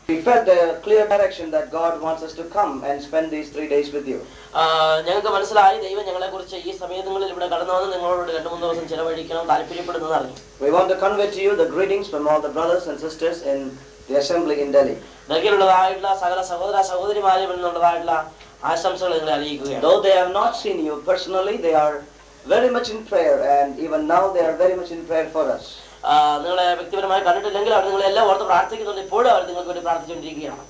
We felt a clear direction that God wants us to come and spend these 3 days with you. ഞങ്ങൾക്ക് മനസ്സിലായി ദൈവം ഞങ്ങളെക്കുറിച്ച് ഈ സമയങ്ങളിൽ ഇവിടെ കടന്നു വന്ന് നിങ്ങളോട് 2-3 ദിവസം ചെലവഴിക്കണം താല്പര്യപ്പെടുന്നത് അറിഞ്ഞു. We want to convey to you the greetings from all the brothers and sisters in the assembly in Delhi. ഡൽഹിയിലുള്ളതായിട്ടുള്ള സകല സഹോദര സഹോദരിമാരിൽ നിന്നുള്ളതായിട്ടുള്ള ആശംസകൾ നിങ്ങളെ അറിയിക്കുകയാണ്. Though they have not seen you personally, they are very much in prayer, and even now they are very much in prayer for us. നിങ്ങളെ വ്യക്തിപരമായി കണ്ടിട്ടില്ലെങ്കിൽ അവർ നിങ്ങളെല്ലാം ഓർത്ത് പ്രാർത്ഥിക്കുന്നുണ്ട്. ഇപ്പോഴും അവർ നിങ്ങൾക്ക് വേണ്ടി പ്രാർത്ഥിച്ചുകൊണ്ടിരിക്കുകയാണ്.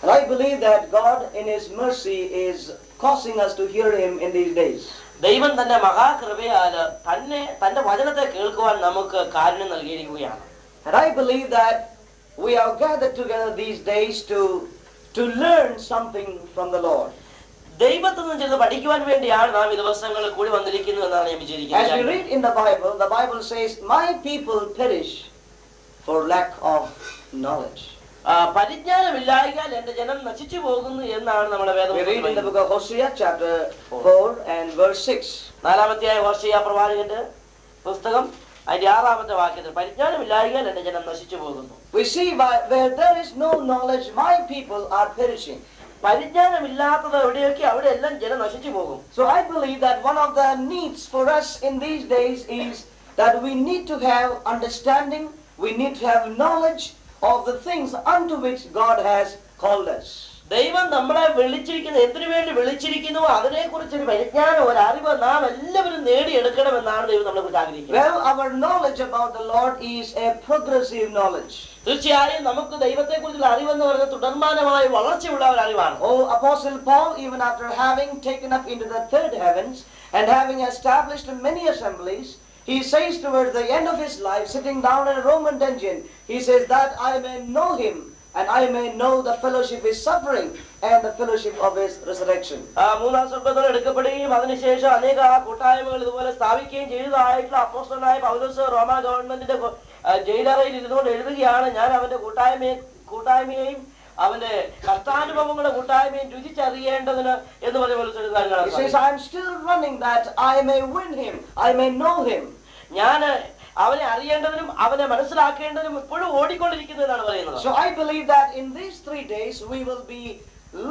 And I believe that God in His mercy is causing us to hear Him in these days. ദൈവം തന്റെ മഹാകൃപയാൽ തന്നെ തന്റെ വചനത്തെ കേൾക്കുവാൻ നമുക്ക് കാരുണ്യം നൽകിയിരിക്കുകയാണ്. And I believe that we are gathered together these days to learn something from the Lord. ദൈവത്തിൽ നിന്ന് ചിലത് പഠിക്കുവാൻ വേണ്ടിയാണ് നാം ഈ ദിവസങ്ങളിൽ കൂടി വന്നിരിക്കുന്നത് എന്നാണ് ഞാൻ As we വിചാരിക്കുന്നത്. read in the Bible says, "My people perish for lack of knowledge." പരിജ്ഞാനമില്ലായ്കയാൽ എന്റെ ജനം നശിച്ചു പോകുന്നു എന്നാണ് നമ്മുടെ We read in the വേദപുസ്തകം. book of Hosea chapter 4 and verse 6. 4-ാമത്തെ Hosea പ്രവാചകന്റെ പുസ്തകം അതിന്റെ 6-ാമത്തെ വാക്യത്തിൽ പരിജ്ഞാനമില്ലായ്കയാൽ എന്റെ ജനം നശിച്ചു പോകുന്നു. We see where there is no knowledge, my people are perishing. പരിജ്ഞാനമില്ലാത്തത് എവിടെയൊക്കെ അവിടെ എല്ലാം ജനം നശിച്ചു പോകും. So I believe that one of the needs for us in these days is that we need to have understanding, we need to have knowledge of the things unto which God has called us. ദൈവം നമ്മളെ വിളിച്ചിരിക്കുന്നത് എന്തിനു വേണ്ടി വിളിച്ചിരിക്കുന്നു അതിനെ കുറിച്ചൊരു പരിജ്ഞാനം, ഒരു അറിവ് നാം എല്ലാവരും നേടിയെടുക്കണമെന്നാണ് ദൈവം നമ്മളെ കുറിച്ച് ആഗ്രഹിക്കുന്നത്. Well, our knowledge about the Lord is a progressive knowledge. തീർച്ചയായും നമുക്ക് ദൈവത്തെ കുറിച്ചുള്ള അറിവെന്ന് പറയുന്നത് തുടർമാനമായി വളർച്ചയുള്ള ഒരു അറിവാണ്. Oh, Apostle Paul, even after having taken up into the third heavens and having established many assemblies, he says towards the end of his life, sitting down in a Roman dungeon, he says that I may know him and I may know the fellowship of his suffering and the fellowship of his resurrection. മൂന്നാം സ്വർഗ്ഗത്തിൽ എടുക്കപ്പെടുകയും അതിനുശേഷം അനേക കൂട്ടായ്മകൾ ഇതുപോലെ സ്ഥാപിക്കുകയും ചെയ്തതായിട്ടുള്ള അപ്പോസ്തലനായ പൗലോസ് റോമ ഗവൺമെന്റിന്റെ ജയിലറയിൽ ഇരുന്നുകൊണ്ട് എഴുതുകയാണ്, ഞാൻ അവന്റെ കൂട്ടായ്മയെയും അവന്റെ കർത്താനുഭവങ്ങളുടെ കൂട്ടായ്മയും രുചിച്ചറിയേണ്ടതിന് എന്ന് പറഞ്ഞ പോലെ He says, I am still running that I may win him, I may know him. ഞാൻ അവനെ അറിയേണ്ടതിനും അവനെ മനസ്സിലാക്കേണ്ടതിനും ഇപ്പോഴും ഓടിക്കൊണ്ടിരിക്കുന്നു എന്നാണ് പറയുന്നത്. So I believe that in these 3 days we will be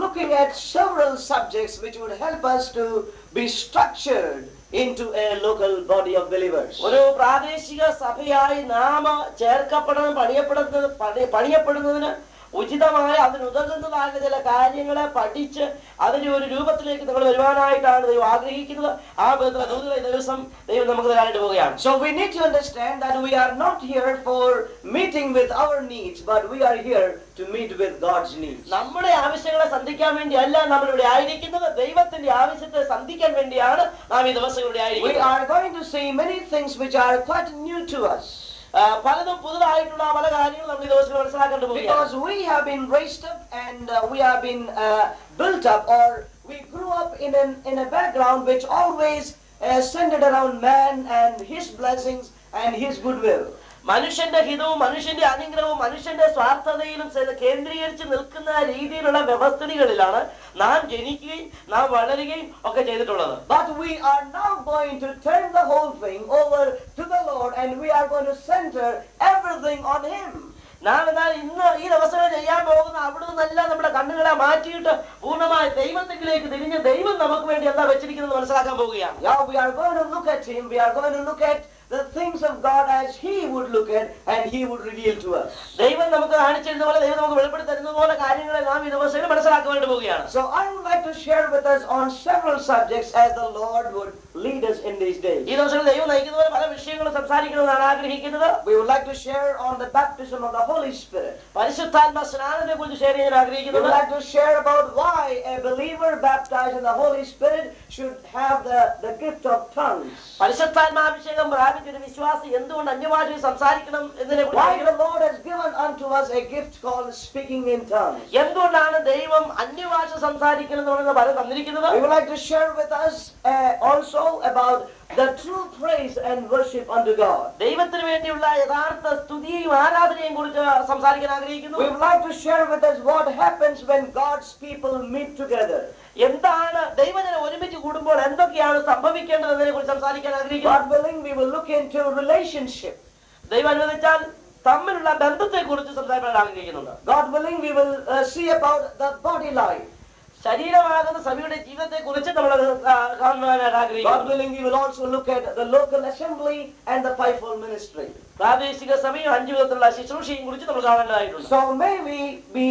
looking at several subjects which would help us to be structured into a local body of believers. ഒരു പ്രാദേശിക സഭയായി നാം ചേർക്കപ്പെടണം, പണിയപ്പെടുന്നതിന് ഉചിതമായ അതിനുതകുന്നതായ ചില കാര്യങ്ങളെ പഠിച്ച് അതിന്റെ ഒരു രൂപത്തിലേക്ക് നമ്മൾ വരുവാനായിട്ടാണ് ദൈവം ആഗ്രഹിക്കുന്നത്. ആ വിധത്തിലുള്ള ദൂതകളെ ദിവസം ദൈവം നമുക്ക് തരാനായിട്ട് പോവുകയാണ്. So we need to understand that we are not here for meeting with our needs, but we are here to meet with God's needs. നമ്മുടെ ആവശ്യങ്ങളെ സന്ധിക്കാൻ വേണ്ടിയല്ല നമ്മൾ ഇവിടെ ആയിരിക്കുന്നത്, ദൈവത്തിന്റെ ആവശ്യത്തെ സന്ധിക്കാൻ വേണ്ടിയാണ് നാം ഈ ദിവസം ഇവിടെ We ആയിരിക്കുന്നത്. are going to see many things which are quite new to us. പലതും പുതുതായിട്ടുള്ള പല കാര്യങ്ങളും നമ്മൾ ഈ ദിവസം മനസ്സിലാക്കേണ്ടി പോവുകയാണ്. Because we have been raised up and we have been built up, or we grew up in a background which always centered around man and his blessings and his goodwill. മനുഷ്യന്റെ ഹിതവും മനുഷ്യന്റെ അനുഗ്രഹവും മനുഷ്യന്റെ സ്വാർത്ഥതയിലും കേന്ദ്രീകരിച്ച് നിൽക്കുന്ന രീതിയിലുള്ള വ്യവസ്ഥിതികളിലാണ് നാം ജനിക്കുകയും നാം വളരുകയും ഒക്കെ ചെയ്തിട്ടുള്ളത്. But we are now going to turn the whole thing over to the Lord and we are going to center everything on Him. നാം എന്നാൽ ഇന്ന് ഈ ദിവസങ്ങൾ ചെയ്യാൻ പോകുന്ന അവിടെ നിന്നെല്ലാം നമ്മുടെ കണ്ണുകളെ മാറ്റിയിട്ട് പൂർണ്ണമായി ദൈവത്തിലേക്ക് തിരിഞ്ഞ് ദൈവം നമുക്ക് വേണ്ടി എന്താ വെച്ചിരിക്കുന്നത് മനസ്സിലാക്കാൻ പോവുകയാണ്. Yeah, we are going to look at Him. We are going to look at the things of God as He would look at and He would reveal to us. ദൈവം നമുക്ക് കാണിച്ചിരുന്ന പോലെ ദൈവം നമുക്ക് വെളിപ്പെടുത്തി തരുന്നത് പോലെ കാര്യങ്ങളെ നാം ഈ ദിവസങ്ങളിൽ മനസ്സിലാക്കുവാനായിട്ട് പോവുകയാണ്. So I would like to share with us on several subjects as the Lord would lead us in these days. ഈ ദിവസങ്ങളിൽ ദൈവം നയിക്കുന്ന പോലെ പല വിഷയങ്ങളും സംസാരിക്കണമെന്നാണ് ആഗ്രഹിക്കുന്നത്. We would like to share on the baptism of the Holy Spirit. പരിശുദ്ധാത്മ സ്നാനത്തെ കുറിച്ച് ഷെയർ ചെയ്യാൻ We ആഗ്രഹിക്കുന്നത്. would like to share about why a believer baptized in the Holy Spirit should have the gift of tongues. പരിശുദ്ധാത്മാഭിഷേകം പ്രാപിച്ചൊരു വിശ്വാസി എന്തുകൊണ്ട് അന്യഭാഷയിൽ സംസാരിക്കണം എന്നതിനെ Why കുറിച്ച് the Lord has given unto us a gift called speaking in tongues. എന്തുകൊണ്ടാണ് ദൈവം അന്യഭാഷ സംസാരിക്കണം എന്ന് പറയുന്നത് പല തന്നിരിക്കുന്നത്. We would like to share with us also about the true praise and worship unto God. ദൈവത്തിന് വേണ്ടിയുള്ള യഥാർത്ഥ സ്തുതിയും ആരാധനയും കുറിച്ച് സംസാരിക്കാൻ ആഗ്രഹിക്കുന്നു. We would like to share with us what happens when God's people meet together. എന്താണ് ദൈവജനം ഒരുമിച്ച് കൂടുമ്പോൾ എന്തൊക്കെയാണ് സംഭവിക്കേണ്ടത് എന്നതിനെ കുറിച്ച് സംസാരിക്കാൻ ആഗ്രഹിക്കുന്നു. God willing, we will look into relationship. ദൈവം അനുവദിച്ചാൽ തമ്മിലുള്ള ബന്ധത്തെ കുറിച്ച് സംസാരിക്കാൻ ആഗ്രഹിക്കുന്നുണ്ട്. God willing, we will see about the body life. ശരീരമാകുന്ന സഭയുടെ ജീവിതത്തെ കുറിച്ച് നമ്മൾ കാണുവാനായിട്ട് God ആഗ്രഹിക്കുന്നു. willing, we will also look at the local assembly and the fivefold ministry. പ്രാദേശിക സഭയും 5 വിധത്തിലുള്ള ശുശ്രൂഷയും കുറിച്ച് നമ്മൾ കാണേണ്ടതായിട്ടുണ്ട്. So may we be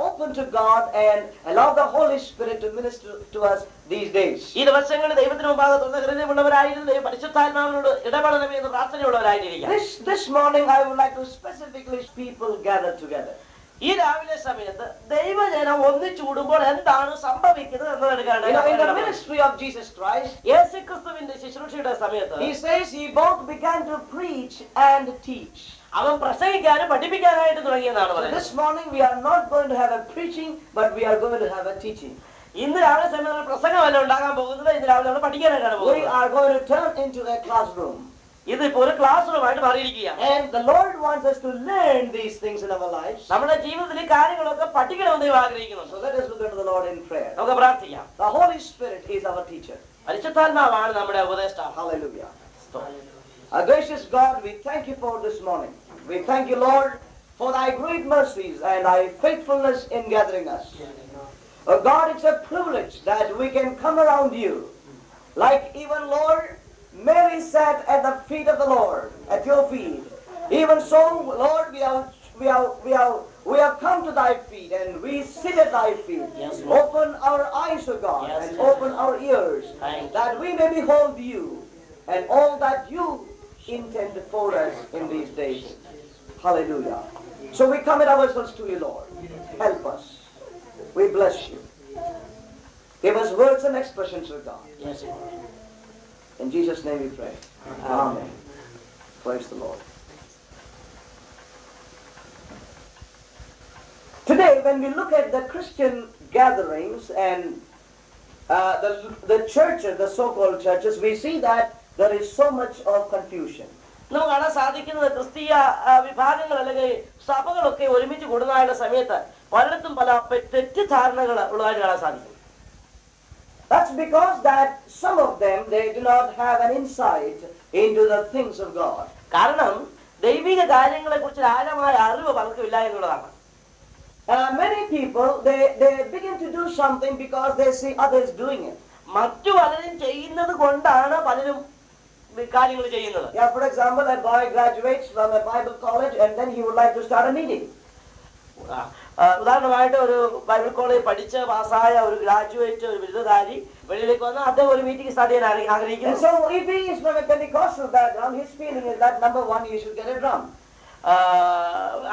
open to God and allow the Holy Spirit to minister to us these days. ഈ ദിവസങ്ങളിൽ ദൈവത്തിന് മുമ്പാകെ തുറന്ന ഹൃദയമുള്ളവരായിരുന്നു പരിശുദ്ധാത്മാവിനോട് ഇടപെടണമേ എന്ന് പ്രാർത്ഥനയുള്ളവരായിരിക്കാം. This morning I would like to specifically people gathered together. ഈ രാവിലെ സമയത്ത് ദൈവജനം ഒന്നിച്ചൂടുമ്പോൾ എന്താണ് സംഭവിക്കുന്നത് എന്നതാണ്. In the ministry of Jesus Christ, യേശുക്രിസ്തുവിന്റെ ശുശ്രൂഷയുടെ സമയത്ത് He says He both began to preach and teach. അവൻ പ്രസംഗിക്കാനും പഠിപ്പിക്കാനായിട്ട് തുടങ്ങിയെന്നാണ് So പറയുന്നത്. this morning we are not going to have a preaching, but we are going to have a teaching. ഇന്ന് രാവിലെ സമയത്ത് പ്രസംഗമല്ല ഉണ്ടാകാൻ പോകുന്നത്, ഇന്ന് രാവിലെ നമ്മൾ പഠിക്കാനായിട്ടാണ് We പോകുന്നത്. are going to turn into a classroom. ഇത് ഇപ്പൊ ഒരു ക്ലാസ് റൂമായിട്ട് മാറിയിരിക്കുകയാണ്. And the Lord wants us to learn these things in our lives. നമ്മുടെ ജീവിതത്തിൽ ഈ കാര്യങ്ങളൊക്കെ പഠിക്കണമെന്ന് ദൈവം ആഗ്രഹിക്കുന്നുണ്ട്. So let us look unto the Lord in prayer. നമുക്ക് പ്രാർത്ഥിക്കാം. The Holy Spirit is our teacher. പരിശുദ്ധാത്മാവാണ് നമ്മുടെ ഉപദേഷ്ടാവ്. Hallelujah. Our gracious God, we thank you for this morning. We thank you, Lord, for thy great mercies and thy faithfulness in gathering us. Oh God, it's a privilege that we can come around you. Like even, Lord, Mary sat at the feet of the Lord, at your feet. Even so, Lord, we have come to thy feet and we sit at thy feet. Yes, Lord. Open our eyes, O God, Yes, and Lord. open our ears, Thank you. that we may behold you and all that you intend for us in these days. Hallelujah. So we commit ourselves to you, Lord. Help us. We bless you. Give us words and expressions, O God. Yes, Lord. In Jesus' name we pray. Amen. Praise the Lord. Today, when we look at the Christian gatherings and the churches, the so-called churches, we see that there is so much of confusion. നമുക്ക് കാണാൻ സാധിക്കുന്നത് ക്രിസ്തീയ വിഭാഗങ്ങൾ അല്ലെങ്കിൽ സഭകളൊക്കെ ഒരുമിച്ച് കൂടുന്നതായുള്ള സമയത്ത് പലയിടത്തും പല തെറ്റിദ്ധാരണകൾ ഉള്ളതായിട്ട് കാണാൻ സാധിക്കും. That's because that some of them, they do not have an insight into the things of God. കാരണം ദൈവിക കാര്യങ്ങളെ കുറിച്ച് ആഴമായ അറിവ് പലർക്കുമില്ല എന്നുള്ളതാണ്. Many people, they begin to do something because they see others doing it. മറ്റു പലരും ചെയ്യുന്നത് കൊണ്ടാണ് പലരും കാര്യങ്ങൾ ചെയ്യുന്നത്. Yeah, for example, a boy graduates from a Bible college and then he would like to start a meeting. ഉദാഹരണമായിട്ട് ഒരു Bible college പഠിച്ച് പാസ്സായ ഒരു ഗ്രാജുവേറ്റ്, ഒരു ബിരുദധാരി വെളിയിലേക്ക് വന്ന് അദ്ദേഹം ഒരു മീറ്റിംഗ് സ്റ്റാർട്ട് ചെയ്യാൻ And ആഗ്രഹിക്കുന്നു. so if he is from a Pentecostal background, his feeling is that number one, he should get a drum.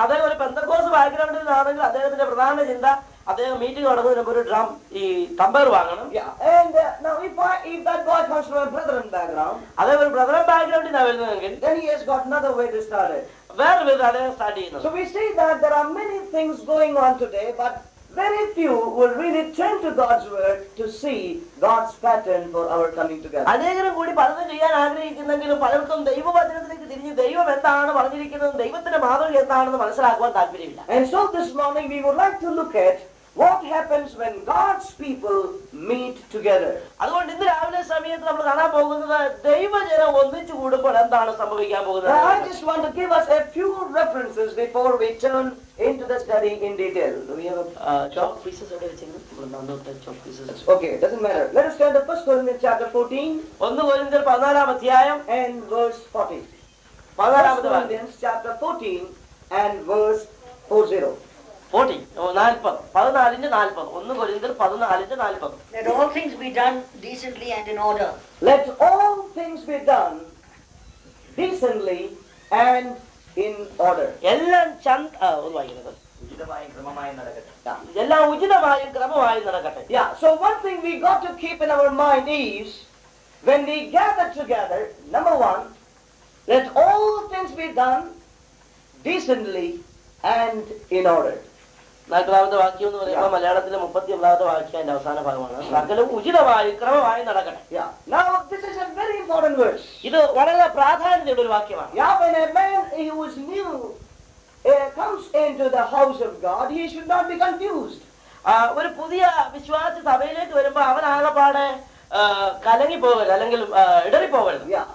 അദ്ദേഹം ഒരു പെന്തക്കോസ് ബാക്ക്ഗ്രൗണ്ടിൽ നിന്നാണെങ്കിൽ അദ്ദേഹത്തിന്റെ പ്രധാന ചിന്ത അദ്ദേഹം മീറ്റിംഗ് നടന്നതിന് ഒരു ഡ്രം ഈ തമ്പേർ വാങ്ങണം. Yeah, and now if that boy comes from a Brethren background, അദ്ദേഹം ഒരു ബ്രദറൻ ബാക്ക്ഗ്രൗണ്ടിൽ നിന്നാണ് വരുന്നതെങ്കിൽ then he has got another way to start it. വേറെ വിധം അദ്ദേഹം സ്റ്റാർട്ട് ചെയ്യുന്നത്. So we see that there are many things going on today, but very few will really turn to God's word to see God's pattern for our coming together. അനേകരും കൂടി പലതും ചെയ്യാൻ ആഗ്രഹിക്കുന്നെങ്കിലും പലർക്കും ദൈവവചനത്തിലേക്ക് തിരിഞ്ഞ് ദൈവം എന്താണ് പറഞ്ഞിരിക്കുന്നത്, ദൈവത്തിന്റെ മാതൃക എന്താണെന്ന് മനസ്സിലാക്കുവാൻ താല്പര്യമില്ല. And so this morning we would like to look at what happens when God's people meet together. അതുകൊണ്ട് ഇന്ന് രാവിലെ സമയത്ത് നമ്മൾ കാണാൻ പോകുന്നത് ദൈവജനം ഒന്നിച്ചു കൂടുമ്പോൾ എന്താണ് സംഭവിക്കാൻ പോകുന്നത്. Now, I just want to give us a few references before we turn into the study in detail. Do we have a chalk pieces എവിടെ വെച്ചിരുന്നു? Chalk pieces. Okay, doesn't matter. Let us turn to 1 Corinthians chapter 14 1 കൊരിന്ത്യർ 14 അധ്യായം and verse 40. 1 14 Corinthians chapter 14 and verse 40. 40 40 14 40 1 കൊരിന്ത്യർ 14 40. Let all things be done decently and in order. Let all things be done decently and in order. എല്ലാം ഒന്ന് വായിക്കുന്നത്. എല്ലാം ഉചിതമായും ക്രമമായും നടക്കട്ടെ. Yeah, so one thing we got to keep in our mind is, when we gather together, number one, let all things be done decently and in order. 40ാമത്തെ വാക്യം എന്ന് പറയുമ്പോൾ മലയാളത്തിലെ 31ാമത്തെ വാക്യം അതിന്റെ അവസാന ഭാഗമാണ്. സകലവും ഉചിതമായി ക്രമമായി നടക്കട്ടെ. Yeah. Now this is a very important verse. ഇത് വളരെ പ്രാധാന്യമുള്ള ഒരു വാക്യമാണ്. Yeah, when a man who is new comes into the house of God, he should not be confused. ഒരു പുതിയ വിശ്വാസി സഭയിലേക്ക് വരുമ്പോൾ അവൻ ആകെപ്പാടെ കലങ്ങിപ്പോകരുത്, അല്ലെങ്കിൽ ഇടറിപ്പോകരുത്. Yeah.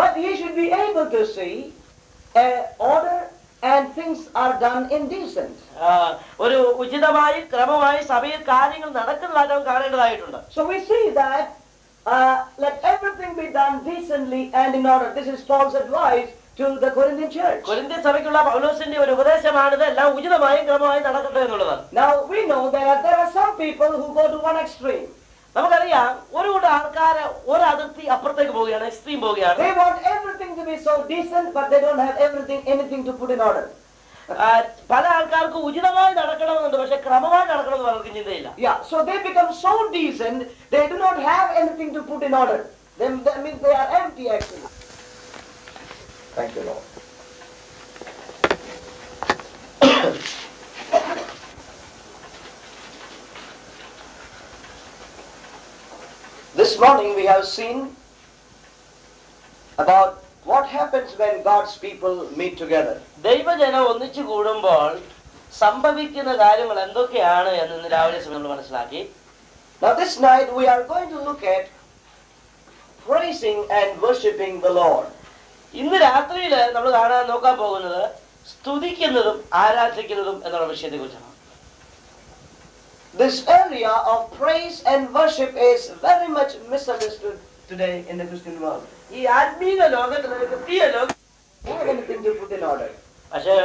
But he should be able to see order and things are done indecent. ഒരു ഉചിതമായി ക്രമമായി സഭയിൽ കാര്യങ്ങൾ നടക്കുന്നതായിട്ട് അവൻ കാണേണ്ടതായിട്ടുണ്ട്. So we see that let everything be done decently and in order. This is Paul's advice to the Corinthian church. Corinthian സഭയ്ക്കുള്ള പൗലോസിന്റെ ഒരു ഉപദേശമാണിത്, എല്ലാം ഉചിതമായും ക്രമമായും നടക്കട്ടെ എന്നുള്ളത്. Now we know that there are some people who go to one extreme. നമുക്കറിയാം ഒരു കൂട്ടം ആൾക്കാര് ഒരു അതിർത്തി അപ്പുറത്തേക്ക് പോവുകയാണ്, എക്സ്ട്രീം പോവുകയാണ്. They want everything to be so decent, but they don't have anything to put in order. പല ആൾക്കാർക്ക് ഉചിതമായി നടക്കണമെന്നുണ്ട്, പക്ഷെ ക്രമമായി നടക്കണമെന്ന് പലർക്കും ചിന്തയില്ല. Yeah, so they become so decent, they do not have anything to put in order. That means they are empty actually. Thank you, Lord. morning we have seen about what happens when God's people meet together. ദൈവജനം ഒന്നിച്ചു കൂടുമ്പോൾ സംഭവിക്കുന്ന കാര്യങ്ങൾ എന്തൊക്കെയാണ് എന്ന് ഇന്ന് രാവിലെ നമ്മൾ മനസ്സിലാക്കി. Now this night we are going to look at praising and worshiping the Lord. ഇന്ന് രാത്രിയിൽ നമ്മൾ നോക്കാൻ പോകുന്നത് സ്തുതിക്കുന്നതും ആരാധിക്കുന്നതും എന്നുള്ള വിഷയത്തെ കുറിച്ചാണ്. This area of praise and worship is very much misunderstood today in the Christian world. ഈ ആത്മീയ ലോകത്തിൽ ക്രിസ്തീയ ലോകം They have anything to put in order. പക്ഷെ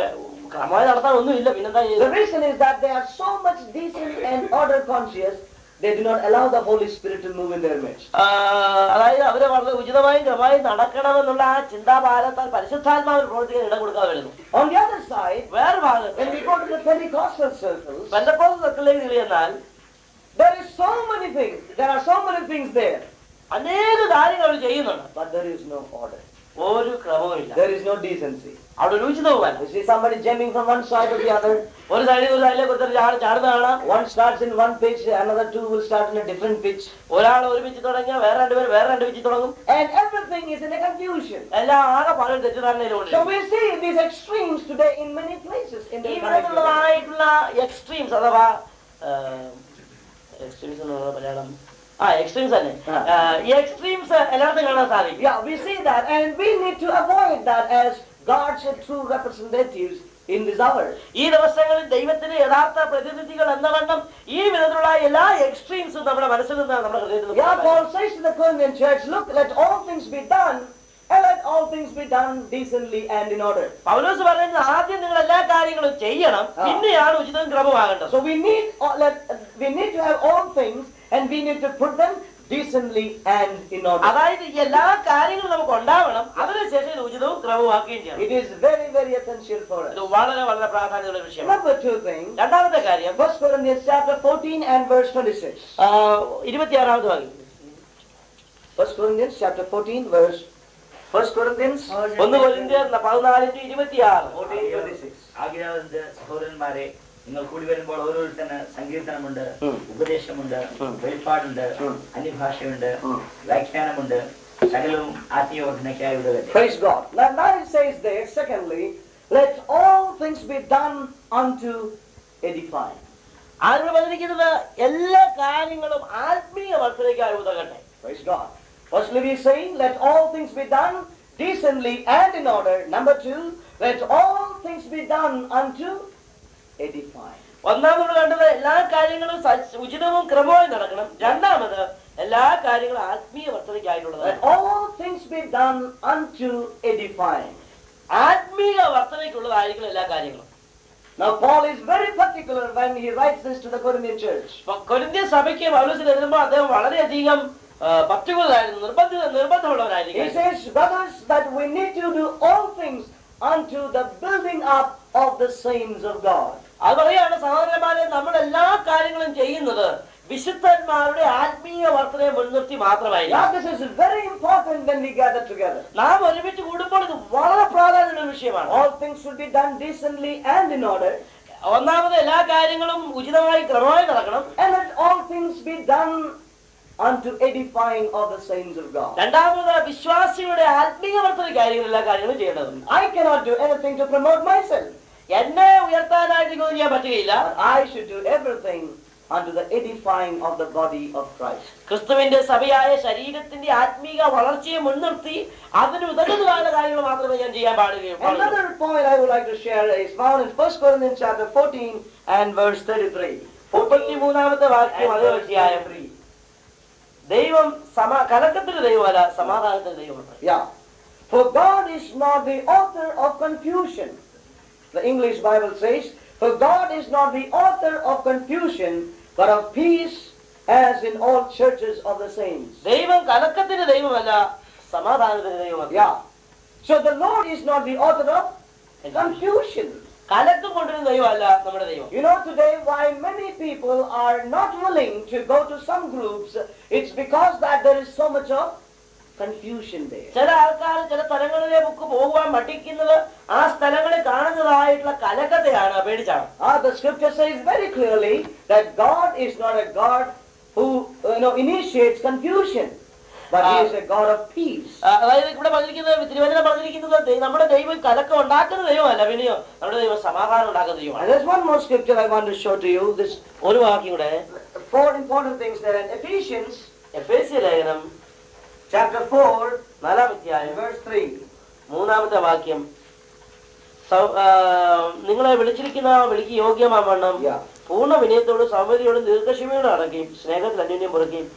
ക്രമമായി നടത്താൻ ഒന്നുമില്ല. പിന്നെന്താ The ചെയ്യുന്നത്? reason is that they are so much decent and order conscious, they do not allow the Holy Spirit to move in their midst. അതായത് അവരെ വളരെ ഉചിതമായും ക്രമമായും നടക്കണമെന്നുള്ള ആ ചിന്താഭാരത്താൽ പരിശുദ്ധാത്മാവിൽ പ്രവർത്തിക്കാൻ ഇടം കൊടുക്കാതെ വരുന്നു. On the other side, വേറെ ഭാഗത്ത് when we go to the Pentecostal circles, Pentecost സർക്കിളിലേക്ക് തിരിഞ്ഞാൽ there are so many things there, അനേക കാര്യങ്ങൾ അവർ ചെയ്യുന്നുണ്ട്. but there is no order. ഒരു ക്രമവുമില്ല. There is no decency. അവിടെ ഒരു ഉചിതവുമല്ല. You see somebody jumping from one side to the other. ഒരു സൈഡിലേക്ക് ഒരുത്തർ ചാടുന്ന കാണാം. One starts in one pitch, another two will start in a different pitch. ഒരാൾ ഒരു pitch തുടങ്ങിയാൽ വേറെ രണ്ടുപേർ വേറെ രണ്ട് പിച്ച് തുടങ്ങും. And everything is in a confusion. എല്ലാം ആകെ പല തെറ്റിദ്ധാരണയിലുണ്ട്. So we see these extremes today in many places in the ഈ country. വിധത്തിലുള്ളതായിട്ടുള്ള എക്സ്ട്രീംസ് അഥവാ എക്സ്ട്രീംസ് എന്ന് പറഞ്ഞ മലയാളം എക്സ്ട്രീംസ് തന്നെ. ഈ എക്സ്ട്രീംസ് എല്ലായിടത്തും കാണാൻ സാധിക്കും. Yeah, we see that, and we need to avoid that as God's true representatives in this hour. ഈ ദിവസങ്ങളിൽ ദൈവത്തിന്റെ യഥാർത്ഥ പ്രതിനിധികൾ എന്ന വണ്ണം ഈ വിധത്തിലുള്ള എല്ലാ എക്സ്ട്രീംസും നമ്മുടെ മനസ്സിൽ നിന്ന് നമ്മുടെ ഹൃദയത്തിൽ Yeah, Paul says to the Corinthian church, look, let all things be done, and let all things be done decently and in order. പൗലോസ് പറയുന്നത് ആദ്യം നിങ്ങൾ എല്ലാ കാര്യങ്ങളും ചെയ്യണം, പിന്നെയാണ് ഉചിതവും ക്രമമാകേണ്ടത്. So we need to have all things, and we need to put them decently and in order. അതായത് എല്ലാ കാര്യങ്ങളും നമുക്ക് ഉണ്ടാവണം, അതിനുശേഷം ഇത് ഉചിതവും ക്രമമാക്കുകയും ചെയ്യണം. It is very, very essential for us. ഇത് വളരെ വളരെ പ്രാധാന്യമുള്ള വിഷയമാണ്. Number two thing, രണ്ടാമത്തെ കാര്യം 1 Corinthians chapter 14 and verse 26. 26ാമത് വാക്യം. 1 Corinthians chapter 14 verse 1 Corinthians 1 കൊരിന്ത്യർ 14:26. 14:26. ആകയാൽ സഹോദരന്മാരെ, നിങ്ങൾ കൂടി വരുമ്പോൾ ഓരോരുത്തന് സങ്കീർത്തനമുണ്ട്, ഉപദേശമുണ്ട്, വെളിപ്പാടുണ്ട്, അന്യഭാഷയുണ്ട്, വ്യാഖ്യാനമുണ്ട്, സകലവും ആത്മീയവർദ്ധനയ്ക്കായി ഉതകട്ടെ. Praise God. Now it says there, secondly, let all things be done unto edifying. ആരോട് പറഞ്ഞിരിക്കുന്നത് എല്ലാ കാര്യങ്ങളും ആത്മീയ വർദ്ധനയ്ക്കായി ഉതകട്ടെ. Praise God. Firstly we are saying, let all things be done decently and in order. Number two, let all things be done unto edifying. ഒന്നാമത് കണ്ടത് എല്ലാ കാര്യങ്ങളും ഉചിതവും ക്രമമായി നടക്കണം. രണ്ടാമത് എല്ലാ കാര്യങ്ങളും ആത്മീയ വർദ്ധനയ്ക്കായിട്ടുള്ളത്. Let all things be done unto edifying. ആത്മീയ വർദ്ധനയ്ക്കുള്ളതായിരിക്കണം എല്ലാ കാര്യങ്ങളും. Now Paul is very particular when he writes this to the Corinthian church. Corinthian സഭയ്ക്ക് പൗലോസിന് എഴുതുമ്പോൾ അദ്ദേഹം വളരെയധികം പർട്ടിക്കുലർ ആയിരുന്നു, നിർബന്ധമുള്ളവരായിരിക്കും. He says, brothers, that we need to do all things unto the building up of the saints of God. അത് പറയാണ്, സഹോദരന്മാരെ, നമ്മൾ എല്ലാ കാര്യങ്ങളും ചെയ്യുന്നത് വിശുദ്ധന്മാരുടെ ആത്മീയ വർദ്ധനയെ മുൻനിർത്തി മാത്രമായിരിക്കും. Now this is very important when we gather together. നാം ഒരുമിച്ച് കൂടുമ്പോൾ ഇത് വളരെ പ്രാധാന്യമുള്ള വിഷയമാണ്. All things should be done decently and in order. ഒന്നാമത് എല്ലാ കാര്യങ്ങളും ഉചിതമായി ക്രമമായി നടക്കണം. And let all things be done unto edifying of the saints of God. രണ്ടാമത് വിശ്വാസിയുടെ ആത്മീയ വർദ്ധനയ്ക്കായിരിക്കും എല്ലാ കാര്യങ്ങളും ചെയ്യേണ്ടത്. I cannot do anything to promote myself. എന്നെ ഉയർത്താനായിട്ട് ഇതൊന്നും ചെയ്യാൻ പറ്റുകയില്ല. I should do everything unto the edifying of the body of Christ. ക്രിസ്തുവിന്റെ സഭയായ ശരീരത്തിന്റെ ആത്മീക വളർച്ചയെ മുൻനിർത്തി അതിന് ഉതകുന്നതായ കാര്യങ്ങൾ മാത്രമേ ഞാൻ ചെയ്യാൻ പാടുകയുള്ളൂ. Another point I would like to share is found in 1 Corinthians chapter 14 and verse 33. 33ാമത്തെ വാക്യം അതേ അധ്യായം. ദൈവം കലക്കത്തിന്റെ ദൈവമല്ല, സമാധാനത്തിന്റെ ദൈവമാണ്. Yeah. For God is not the author of confusion. The English Bible says, for God is not the author of confusion, but of peace, as in all churches of the saints. ദൈവം കലക്കത്തിന്റെ ദൈവമല്ല, സമാധാനത്തിന്റെ ദൈവമാണ്. Yeah. So the Lord is not the author of confusion. കലക്കം കൊണ്ടുവരുന്ന ദൈവമല്ല നമ്മുടെ ദൈവം. You know today why many people are not willing to go to some groups, it's because that there is so much of confusion there. ചില ആൾക്കാർ ചില സ്ഥലങ്ങളിലേക്ക് പോകുവാൻ മടിക്കുന്നത് ആ സ്ഥലങ്ങളിൽ കാണുന്നതായിട്ടുള്ള കലക്കത്തെയാണ്, പേടിച്ചാണ്. The scripture says very clearly that God is not a God who initiates confusion. but He is a God of peace. അതായത് ഇവിടെ പറഞ്ഞിരിക്കുന്നത് തിരുവചനം പറഞ്ഞിരിക്കുന്നത് നമ്മുടെ ദൈവം കലക്കം ഉണ്ടാക്കുന്ന ദൈവമല്ല, പിന്നെയോ നമ്മുടെ ദൈവം സമാധാനം ഉണ്ടാക്കുന്ന And ദൈവമാണ്. there's one more scripture I want to show to you. This ഒരു വാക്യം കൂടെ 4 important things there in Ephesians എഫേസ്യ ലേഖനം chapter 4 4-ാം അധ്യായം verse 3. 3-ാമത്തെ വാക്യം, നിങ്ങളെ വിളിച്ചിരിക്കുന്ന വിളിക്ക് യോഗ്യമാവണ്ണം പൂർണ്ണ വിനയത്തോടും സൗമ്യതയോടും ദീർഘക്ഷമയോടും അടക്കുകയും സ്നേഹത്തിൽ അന്യോന്യം പുറക്കുകയും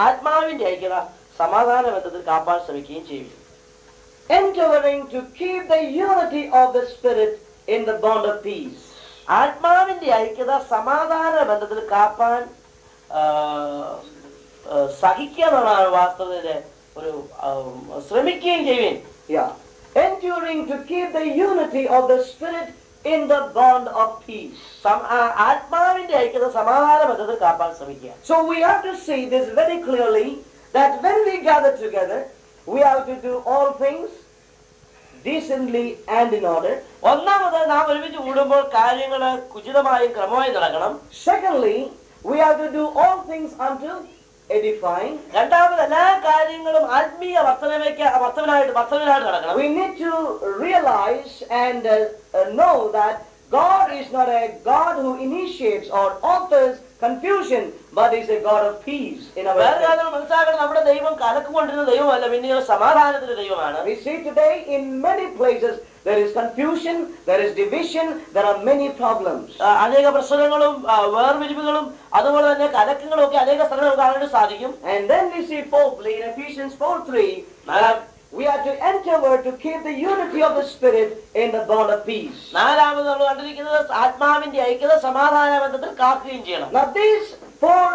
ആത്മാവിന്റെ ഐക്യത സമാധാന ബന്ധത്തിൽ കാപ്പാൻ ശ്രമിക്കുകയും ചെയ്യും. Endeavoring to keep the unity of the Spirit in the bond of peace. ആത്മാവിന്റെ ഐക്യത സമാധാന ബന്ധത്തിൽ കാപ്പാൻ സഹിക്കുക എന്നുള്ളതാണ് വാസ്തവത്തില് ഒരു ശ്രമിക്കുകയും ചെയ്യുവേൻ. Enduring to keep the unity of the Spirit in the bond of peace. ആത്മാവിന്റെ ഐക്യത സമാധാന ബന്ധത്തിൽ കാപ്പാൻ ശ്രമിക്കുക. So we have to see this very clearly, that when we gather together, we have to do all things decently and in order. ഒന്നാമത് നാം ഒരുമിച്ച് കൂടുമ്പോൾ കാര്യങ്ങൾ ഉചിതമായും ക്രമമായും നടക്കണം. Secondly, we have to do all things unto edifying. രണ്ടാമത് എല്ലാ കാര്യങ്ങളും ആത്മീയ വർത്തമാനായിട്ട് നടക്കണം. We need to realize and know that God is not a God who initiates or authors confusion, but is a God of peace in our lives. മനസ്സിലാക്കണം, നമ്മുടെ ദൈവം കലക്കുകൊണ്ടിരുന്ന ദൈവമല്ല, പിന്നെയോ സമാധാനത്തിന്റെ ദൈവമാണ്. We see today in many places there is confusion, there is division, there are many problems. അനേക പ്രശ്നങ്ങളും വേർപിരിവുകളും അതുപോലെ തന്നെ കലക്കങ്ങളും ഒക്കെ അനേക സ്ഥലങ്ങൾ കാണാൻ സാധിക്കും. And then we see fourthly in Ephesians 4:3 that we are to endeavor to keep the unity of the Spirit in the bond of peace. നാലാമത് നമ്മൾ കണ്ടിരിക്കുന്നത് ആത്മാവിന്റെ ഐക്യത സമാധാന ബന്ധത്തിൽ കാക്കുകയും ചെയ്യണം. Now these 4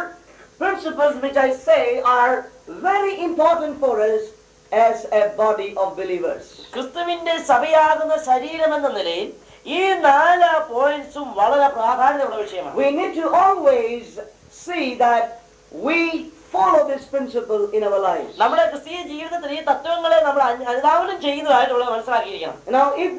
principles which I say are very important for us as a body of believers. ക്രിസ്തുവിന്റെ സഭയാകുന്ന ശരീരം എന്ന നിലയിൽ ഈ 4 പോയിന്റ്സും വളരെ പ്രാധാന്യമുള്ള വിഷയമാണ്. We need to always see that we follow this principle in our lives. നമ്മുടെ ക്രിസ്തീയ ജീവിതത്തിൽ ഈ തത്വങ്ങളെ നമ്മൾ അനുധാവനം ചെയ്യുന്നതായിട്ടുള്ളത് മനസ്സിലാക്കിയിരിക്കണം. Now if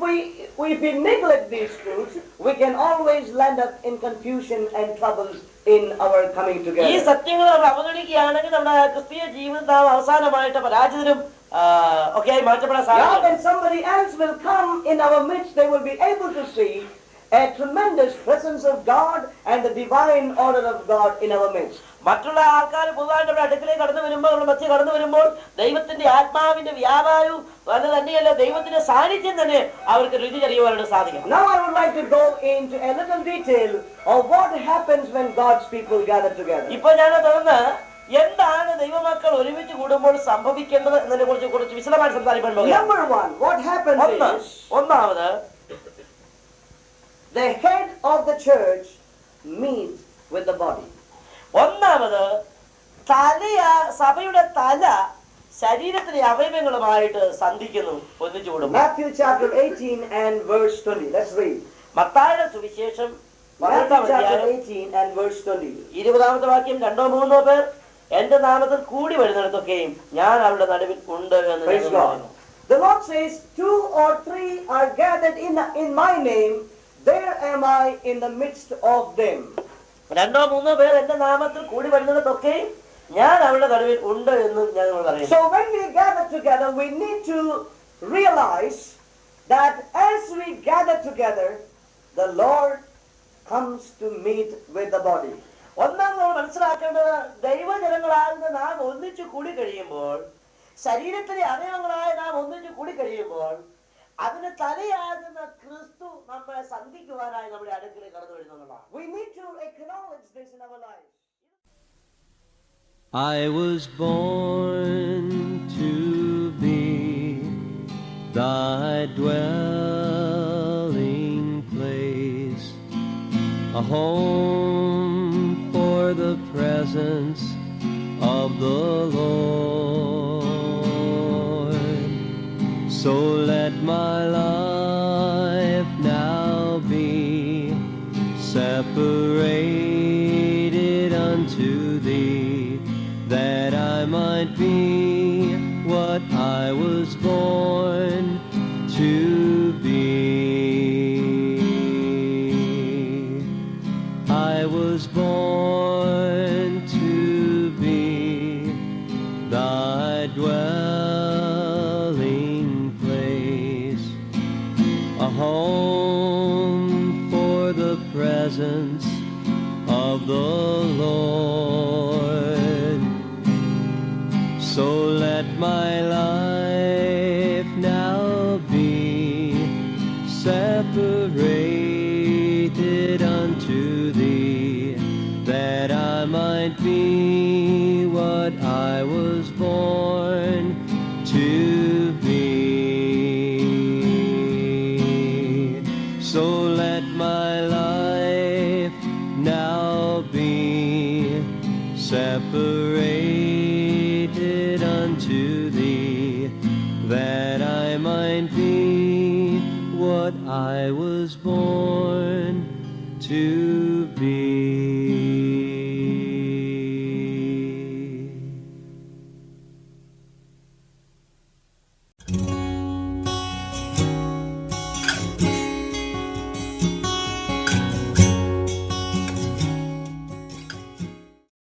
we neglect these truths, we can always land up in confusion and troubles in our coming ഈ together. സത്യങ്ങൾ നമ്മൾ അവഗണിക്കുകയാണെങ്കിൽ നമ്മുടെ ക്രിസ്തീയ ജീവിതം അവസാനമായിട്ട് പരാജിതരും ഒക്കെ ആയി മാറ്റപ്പെടാൻ സാധിക്കും. When somebody else will come in our midst, they will be able to see a tremendous presence of God and the divine order of God in our midst. മറ്റുള്ള ആൾക്കാർ പൊതുവായിട്ട് നമ്മുടെ അടുക്കലേക്ക് കടന്നു വരുമ്പോൾ നമ്മുടെ മധ്യ കടന്നു വരുമ്പോൾ ദൈവത്തിന്റെ ആത്മാവിന്റെ വ്യാപാരവും അത് തന്നെയല്ല ദൈവത്തിന്റെ സാന്നിധ്യം തന്നെ അവർക്ക് രുചി അറിയുവാനായിട്ട് സാധിക്കും. Now I would like to go into a little detail of what happens when God's people gather together. ഇപ്പൊ ഞാൻ തുടർന്ന് എന്താണ് ദൈവമക്കൾ ഒരുമിച്ച് കൂടുമ്പോൾ സംഭവിക്കേണ്ടത് എന്നതിനെ കുറിച്ച് കുറച്ച് വിശദമായി സംസാരിക്കാൻ പോകുന്നു. Number 1, what happens is ഒന്നാമത് the head of the church meets with the body. ഒന്നാമത് സഭയുടെ തല ശരീരത്തിലെ അവയവങ്ങളുമായിട്ട് സന്ധിക്കുന്നു, ഒന്നിച്ചു കൂടുന്നു. Matthew chapter 18 and verse 20. Let's read. മത്തായിയുടെ സുവിശേഷം Matthew chapter 18 and verse 20. 20-ാമത്തെ വാക്യം, 2-3 പേർ എന്റെ നാമത്തിൽ കൂടി വരുന്നിടത്തൊക്കെയും ഞാൻ അവരുടെ നടുവിൽ ഉണ്ട് എന്ന് Praise God. The Lord says, 2 or 3 are gathered in my name, there am I in the midst of them. 2-3 പേർ എന്റെ നാമത്തിൽ കൂടി വരുന്നിടത്തൊക്കെയും ഞാൻ അവരുടെ നടുവിൽ ഉണ്ട് എന്ന് ഞാൻ പറയുന്നു. So when we gather together, we need to realize that as we gather together, the Lord comes to meet with the body. ഒന്നാം നമ്മൾ മനസ്സിലാക്കേണ്ടത് ദൈവജനങ്ങളാകുന്ന നാം ഒന്നിച്ചു കൂടി കഴിയുമ്പോൾ, ശരീരത്തിലെ അവയവങ്ങളായ നാം ഒന്നിച്ചു കൂടി കഴിയുമ്പോൾ അതിന് തലയാകുന്ന ക്രിസ്തു നമ്മളെ സന്ധിക്കുവാനായി നമ്മുടെ അടുക്കലേക്ക് കടന്നു വരുന്നതാണ്. We need to acknowledge this in our lives. I was born to be thy dwelling place, a home for the presence of the Lord. So let my life now be separated unto thee, that I might be what I was born to be. I was born to be thy presence of the Lord. So let my life now be separated unto thee, that I might be what I was born to be. So let my life now be separated unto thee, that I might be what I was born to be.